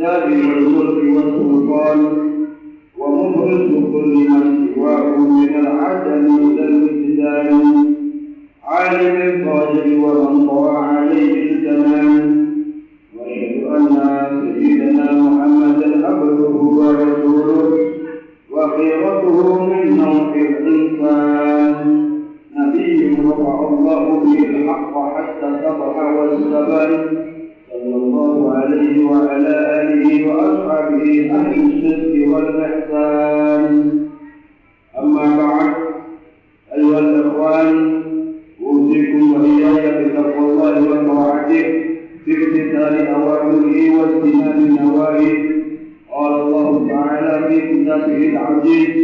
ذلك الملك والسلطان ومنه يجوز كل من سواه من العدم إلى الوجدان عالم القادر ومن طوى عليه الزمان وأشهد أن سيدنا محمدا عبده ورسوله وخيرته من نوع الإنسان نبي رفع الله به الحق حتى سطح والثبات صلى الله عليه وعلى آله وأصحابه أهل الصدق والإحسان. أما بعد أيها الإخوان، أوصيكم وإياي بتقوى الله وطاعته بامتثال أوامره واجتناب نواهيه. قال الله تعالى في كتابه العزيز: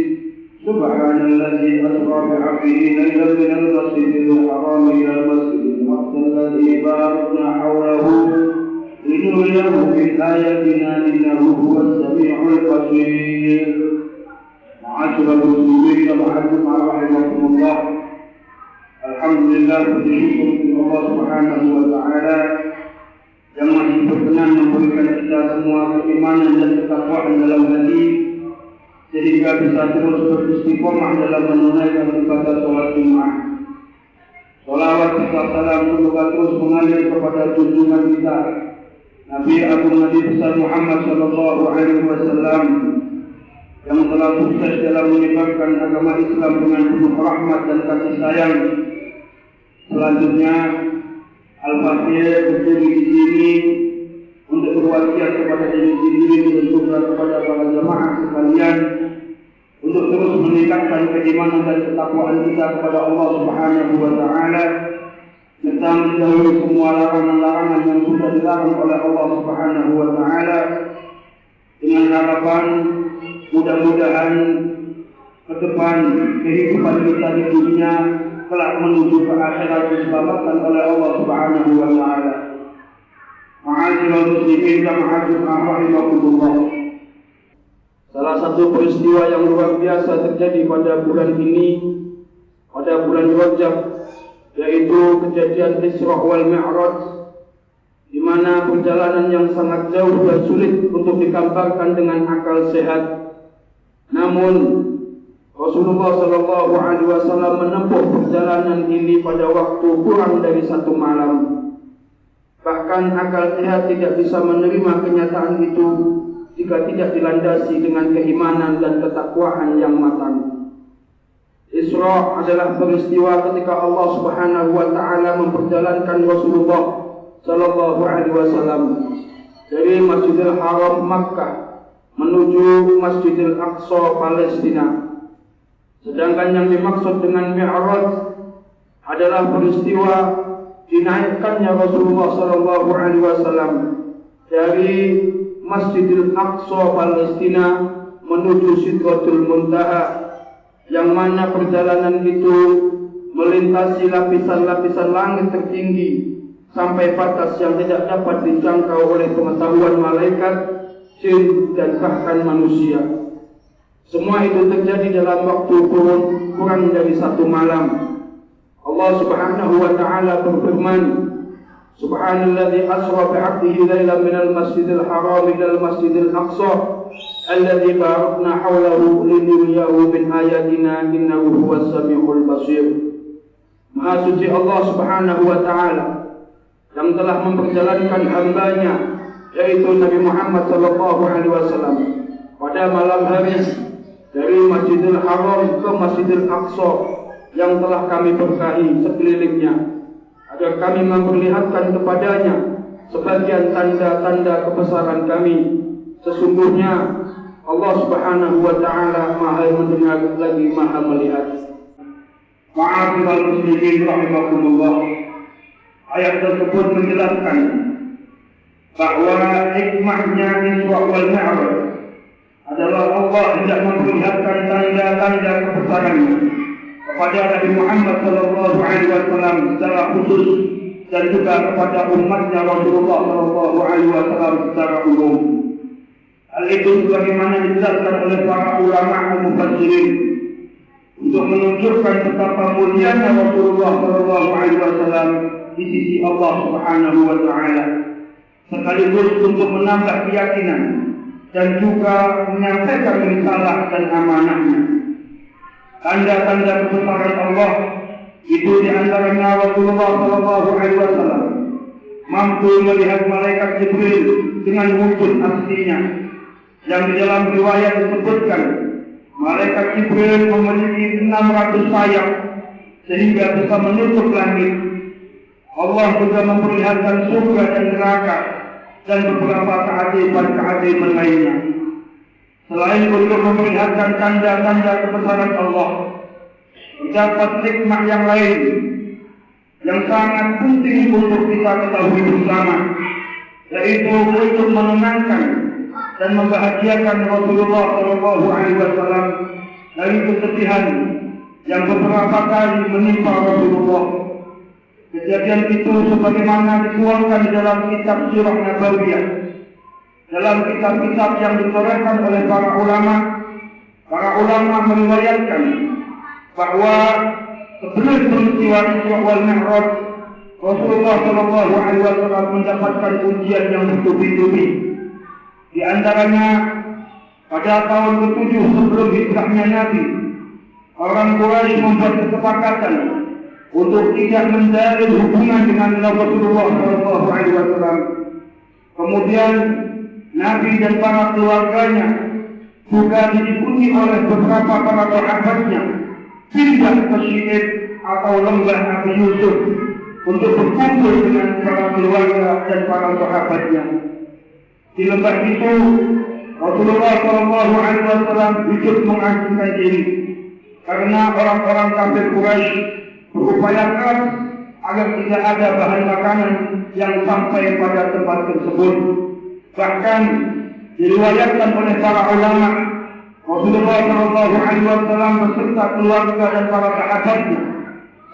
سبحان الذي أسرى بعبده ليلا من المسجد الحرام إلى المسجد الأقصى الذي باركنا حوله لنريه من آياتنا إنه هو السميع البصير. معاشر المسلمين رحمكم رحمكم الله، alhamdulillah bersyukur kepada Allah Subhanahu wa taala yang masih berkenan memberikan kita semua keimanan dan ketakwaan dalam hati sehingga bisa terus beristiqomah dalam menunaikan ibadah salat Jumat. Salawat serta salam semoga terus mengalir kepada junjungan kita Nabi Agung Nabi besar Muhammad sallallahu alaihi wasallam yang telah sukses dalam menyebarkan agama Islam dengan penuh rahmat dan kasih sayang. Selanjutnya Al-Fatihah berdiri di sini untuk berwasiat kepada diri sendiri dan juga kepada para jamaah sekalian untuk terus meningkatkan keimanan dan ketakwaan kita kepada Allah Subhanahu wa taala serta menjauhi semua larangan-larangan yang sudah dilarang oleh Allah Subhanahu wa taala dengan harapan mudah-mudahan ke depan kehidupan kita di dunia kelak menuju ke akhirat diselamatkan oleh Allah Subhanahu wa taala. Ma'asyiral muslimin rahimakumullah. Salah satu peristiwa yang luar biasa terjadi pada bulan ini, pada bulan Rajab, yaitu kejadian Isra wal Mi'raj, di mana perjalanan yang sangat jauh dan sulit untuk digambarkan dengan akal sehat. Namun Rasulullah sallallahu alaihi wasallam menempuh perjalanan ini pada waktu kurang dari 1 malam. Bahkan akal sehat tidak bisa menerima kenyataan itu jika tidak dilandasi dengan keimanan dan ketakwaan yang matang. Isra adalah peristiwa ketika Allah Subhanahu wa taala memperjalankan Rasulullah sallallahu alaihi wasallam dari Masjidil Haram Makkah menuju Masjidil Aqsa Palestina. Sedangkan yang dimaksud dengan Mi'raj adalah peristiwa dinaikkannya Rasulullah sallallahu alaihi wasallam dari Masjidil Aqsa Palestina menuju Sidratul Muntaha, yang mana perjalanan itu melintasi lapisan-lapisan langit tertinggi sampai batas yang tidak dapat dijangkau oleh pengetahuan malaikat, jin dan bahkan manusia. Semua itu terjadi dalam waktu kurang dari 1 malam. Allah Subhanahu wa taala berfirman: Subhanalladzi asra bi'abdihi lailan minal masjidil haram ilal masjidil aqsa alladzi barakna hawlahu linuriyahu min ayatina innahu huwas samiul basir. Maha suci Allah Subhanahu wa taala yang telah memperjalankan hambanya yaitu Nabi Muhammad sallallahu alaihi wasallam pada malam hari dari Masjidil Haram ke Masjidil Aqsa yang telah kami berkahi sekelilingnya, agar kami memperlihatkan kepadanya sebagian tanda-tanda kebesaran kami. Sesungguhnya Allah Subhanahu wa taala Maha mendengar lagi Maha melihat. Ma'asyiral muslimin rahimakumullah. Ayat tersebut menjelaskan bahwa hikmahnya Isra wal Mi'raj adalah Allah hendak memperlihatkan tanda-tanda kebesarannya kepada Nabi Muhammad sallallahu alaihi wasallam secara khusus dan juga kepada umatnya Rasulullah sallallahu alaihi wasallam secara umum. Hal itu sebagaimana dijelaskan oleh para ulama mufassirin untuk menunjukkan betapa mulianya Rasulullah sallallahu alaihi wasallam di sisi Allah Subhanahu wa taala, sekaligus untuk menambah keyakinan dan juga menyampaikan risalah dan amanahnya. Tanda-tanda kebesaran Allah itu diantaranya Rasulullah SAW mampu melihat malaikat Jibril dengan wujud aslinya, yang di dalam riwayat disebutkan malaikat Jibril memiliki 600 sayap sehingga bisa menutup langit. Allah juga memperlihatkan surga dan neraka dan beberapa keajaiban-keajaiban lainnya. Selain untuk memperlihatkan tanda-tanda kebesaran Allah, terdapat hikmah yang lain yang sangat penting untuk kita ketahui bersama, yaitu untuk menenangkan dan membahagiakan Rasulullah SAW dari kesedihan yang beberapa kali menimpa Rasulullah. Kejadian itu sebagaimana dituangkan dalam kitab Sirah Nabawiyah, dalam kitab-kitab yang ditorehkan oleh para ulama meriwayatkan bahwa sebelum peristiwa Isra wal Mi'raj, Rasulullah SAW mendapatkan ujian yang bertubi-tubi. Di antaranya pada tahun ke-7 sebelum hijrahnya Nabi, orang Quraisy membuat kesepakatan untuk tidak menjalin hubungan dengan Rasulullah SAW. Kemudian Nabi dan para keluarganya juga diikuti oleh beberapa para sahabatnya pindah ke Syi'ib atau lembah Abi Yusuf untuk berkumpul dengan para keluarga dan para sahabatnya. Di lembah itu Rasulullah SAW hidup mengasingkan diri karena orang-orang kafir Quraisy berupaya keras agar tidak ada bahan makanan yang sampai pada tempat tersebut. Bahkan diriwayatkan oleh para ulama, Rasulullah SAW beserta keluarga dan para sahabatnya,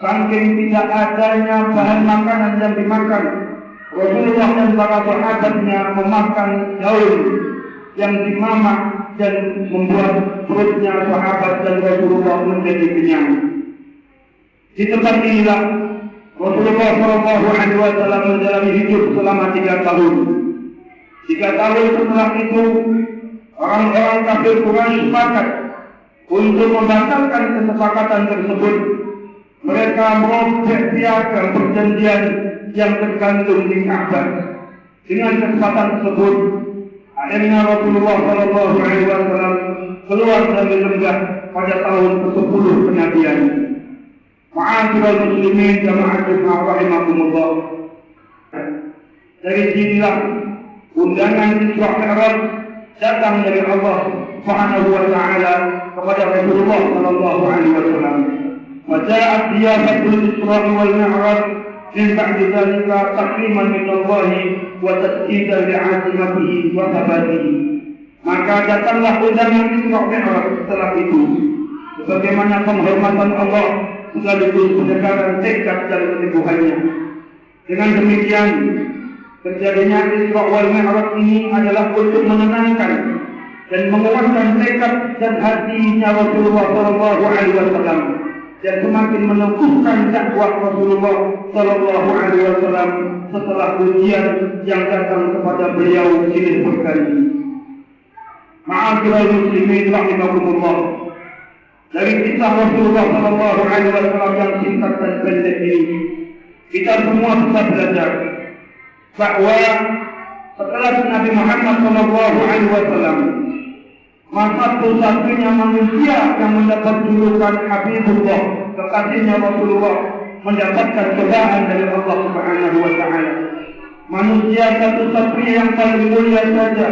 saking tidak adanya bahan makanan yang dimakan, Rasulullah dan para sahabatnya memakan daun yang dimamak dan membuat perutnya sahabat dan Rasulullah menjadi kenyang. Di tempat inilah Rasulullah SAW menjalani hidup selama 3 tahun. 3 tahun setelah itu, orang-orang kafir Quraisy sepakat untuk membatalkan kesepakatan tersebut. Mereka merobek piagam perjanjian yang tergantung di Ka'bah. Dengan kesempatan tersebut, akhirnya Rasulullah SAW keluar dari lembah pada tahun ke-10 kenabian. Ma'asyiral muslimin jama'at Jumat rahimakumullah. Dari sinilah undangan Isra Mi'raj datang dari Allah Subhanahu wa taala kepada Rasulullah sallallahu alaihi wasallam. Wa ja'at ziyafatul Isra wal Mi'raj min ba'di dzalika takriman min Allah wa tasdidan li'azimatihi wa thabatihi. Maka datanglah undangan Isra Mi'raj setelah itu sebagaimana penghormatan Allah sekaligus pendekaran tekad dan keteguhannya. Dengan demikian, terjadinya Isra wal Mi'raj ini adalah untuk menenangkan dan menguatkan tekad dan hatinya Rasulullah SAW dan semakin meneguhkan dakwah Rasulullah SAW setelah ujian yang datang kepada beliau silih berganti. Ma'asyiral muslimin rahimakumullah. Dari kisah Rasulullah SAW yang singkat dan pendek ini, kita semua bisa belajar bahwa setelah Nabi Muhammad SAW, satu-satunya manusia yang mendapat julukan Habibullah, kekasihnya Rasulullah, mendapatkan cobaan dari Allah Subhanahu wa taala. Manusia satu-satunya yang paling mulia saja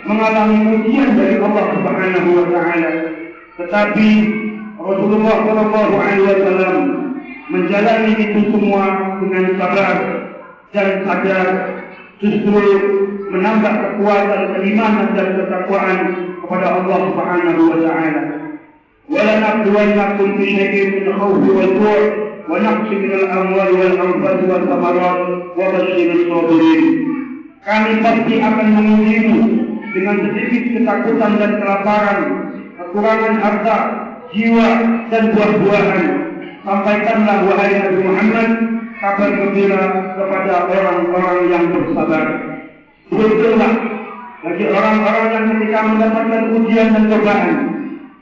mengalami ujian dari Allah Subhanahu wa taala. Tetapi Rasulullah SAW menjalani itu semua dengan sabar dan sadar, justru menambah kekuatan keimanan dan ketakwaan kepada Allah Subhanahu wa taala. Wa lanabluwannakum bi syai'in min al-khawfi wal-ju' wa naqsin min al-amwali wal-anfusi wath-thamarat wa basyiril sabirin. Kami pasti akan mengujimu dengan sedikit ketakutan dan kelaparan, kekurangan harta, jiwa dan buah-buahan. Sampaikanlah wahai Nabi Muhammad kabar gembira kepada orang-orang yang bersabar. Beruntuklah Bagi orang-orang yang ketika mendapatkan ujian dan cobaan,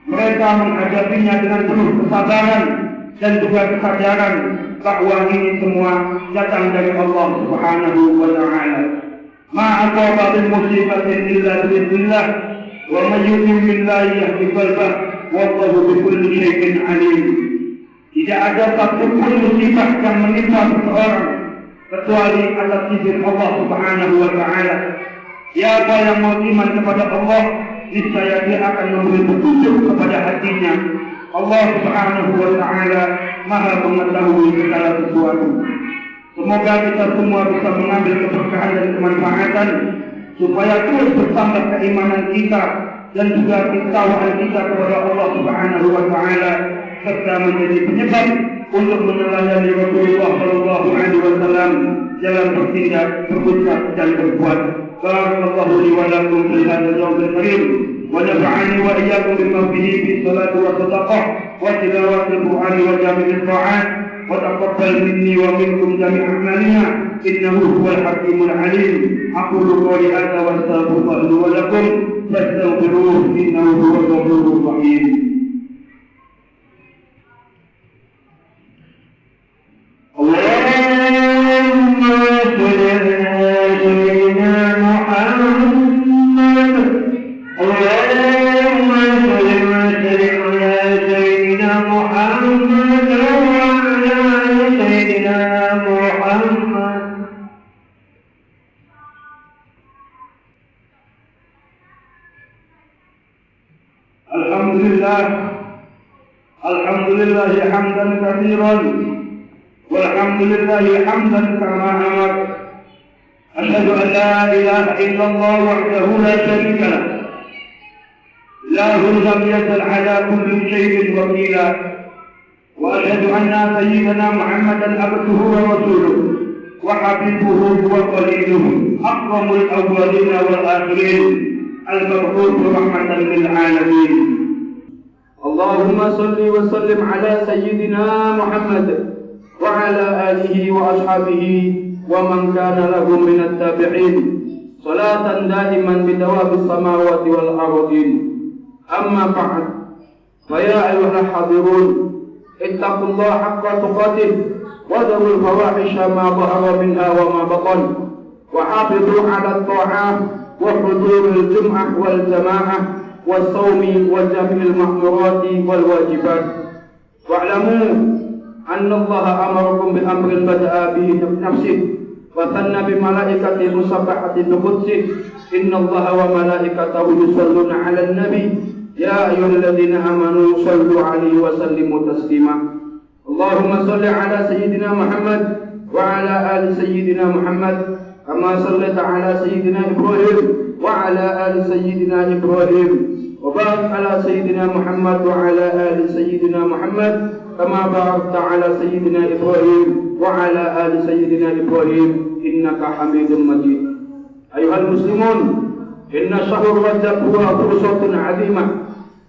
mereka menghadapinya dengan penuh kesabaran dan juga kesadaran bahwa ini semua datang dari Allah Subhanahu wa Ta'ala. Ma asaba min musibatin illa bi'idznillah wa man yu'min billahi yahdi qalbah wallahu bikulli syai'in alim. Tidak ada satupun musibah yang menimpa seseorang kecuali atas izin Allah Subhanahu wa Ta'ala. Siapa yang mau iman kepada Allah, niscaya dia akan memberi petunjuk kepada hatinya. Allah Subhanahu wa Ta'ala Maha mengetahui segala sesuatu. Semoga kita semua bisa mengambil keberkahan dan kemanfaatan supaya terus bertambah keimanan kita dan juga ketakwaan kita kepada Allah Subhanahu wa Ta'ala, serta menjadi penyebab untuk meneladani Rasulullah sallallahu alaihi wasallam dalam bertindak, berucap dan berbuat. Barakallahu li wa lakum fil hadzal yawmil karim wa nafa'ani wa iyyakum bima fihi fi salati wa sadaqah wa tilawatil Qur'an wa jami'it ta'at wa taqabbal minni wa minkum jami' a'malina innahu huwal hakimul alim. Aqulu qawli hadza wa astaghfirullah li wa lakum fastaghfiruhu innahu huwal ghafurur rahim. Alhamdulillah hamdan katsiran walhamdulillahi hamdan kama amar. Asyhadu an la ilaha illallah wahdahu la syarika lah, lahu lam yazal ala kulli syai'in wakila. Wa asyhadu anna sayyidana Muhammadan abduhu wa rasuluhu wa habibuhu wa qaliluhu akramul awwalin wal akhirin al-mab'uts rahmatan lil alamin. Allahumma salli wa sallim ala sayyidina Muhammad wa ala alihi wa ashabihi wa man kana lahum min at-tabi'in salatan daiman bidawabis samawati wal ardin. Amma ba'd, fa ya ayyuhal hadirun ittaqullaha haqqa tuqatih wa dharul fawahisha ma dhahara minha wa ma batan wa hafidhu ala at-ta'ah wa huduril jum'ah wal jama'ah والصوم وجميع المأمورات والواجبات. واعلموا أن الله أمركم بأمر بدأ به نفسه وثنى بملائكة مسبحة بقدسه إن الله وملائكته يصلون على النبي يا أيها الذين آمنوا صلوا عليه وسلموا تسليما. اللهم صل على سيدنا محمد وعلى آل سيدنا محمد كما صليت على سيدنا إبراهيم وعلى آل سيدنا إبراهيم وبارك على سيدنا محمد وعلى آل سيدنا محمد كما باركت على سيدنا إبراهيم وعلى آل سيدنا إبراهيم إنك حميد مجيد. أيها المسلمون، إن شهر رجب هو فرصة عظيمة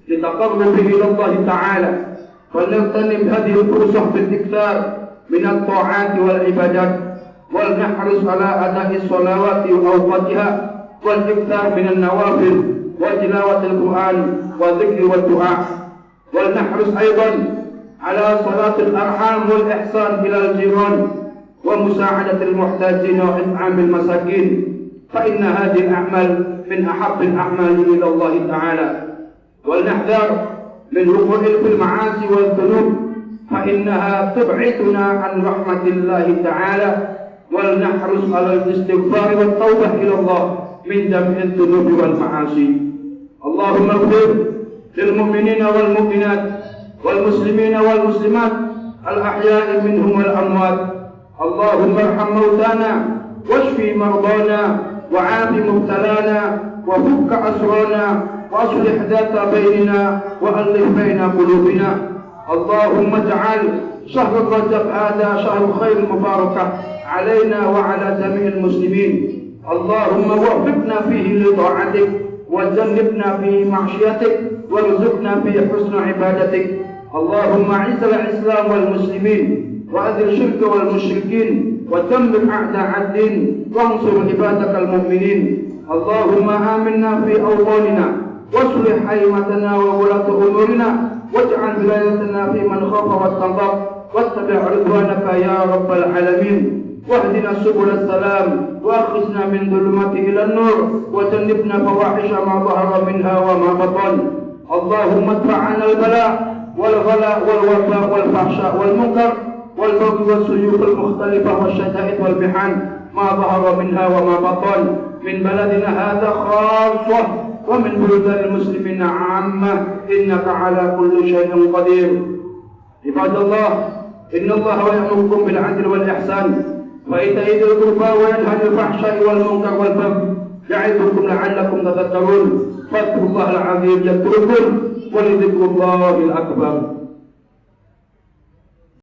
لتقرب به إلى الله تعالى، فلنغتنم هذه الفرصة بالاكثار من الطاعات والعبادات، ولنحرص على أداء الصلوات وأوقاتها، والاكثار من النوافل وتلاوة القرآن والذكر والدعاء، ولنحرص أيضا على صلاة الأرحام والإحسان إلى الجيران ومساعدة المحتاجين وإطعام المساكين، فإن هذه الأعمال من أحب الأعمال إلى الله تعالى. ولنحذر من وقوع في المعاصي والذنوب فإنها تبعدنا عن رحمة الله تعالى، ولنحرص على الاستغفار والتوبة إلى الله من جميع الذنوب والمعاصي. اللهم اغفر للمؤمنين والمؤمنات والمسلمين والمسلمات الأحياء منهم والأموات. اللهم ارحم موتانا واشف مرضانا وعاف مبتلانا وفك أسرانا وأصلح ذات بيننا وألف بين قلوبنا. اللهم اجعل شهر رجب هذا شهر خير مباركة علينا وعلى جميع المسلمين. اللهم وفقنا فيه لطاعتك وجنبنا فيه معصيتك وارزقنا فيه حسن عبادتك. اللهم اعز الإسلام والمسلمين وأذل الشرك والمشركين ودمر أعداء الدين وانصر عبادك المؤمنين. اللهم آمنا في أوطاننا واصلح أئمتنا وولاة أمورنا واجعل ولايتنا في من خاف واتقى واتبع رضوانك يا رب العالمين واهدنا سبل السلام واخرجنا من ظلمات إلى النور وجنبنا فواحش ما ظهر منها وما بطن. اللهم ادفع عنا البلاء والغلاء والوباء والفحشاء والمنكر والبغي والسيوف المختلفة والشدائد والمحن ما ظهر منها وما بطن من بلدنا هذا خاصة ومن بلدان المسلمين عامة إنك على كل شيء قدير. عباد الله إن الله يأمركم بالعدل والإحسان وإيتاء ذي القربى وينهى عن الفحشاء والمنكر والبغي يعظكم لعلكم تذكرون. فاذكروا الله العظيم يذكركم ولذكر الله الأكبر.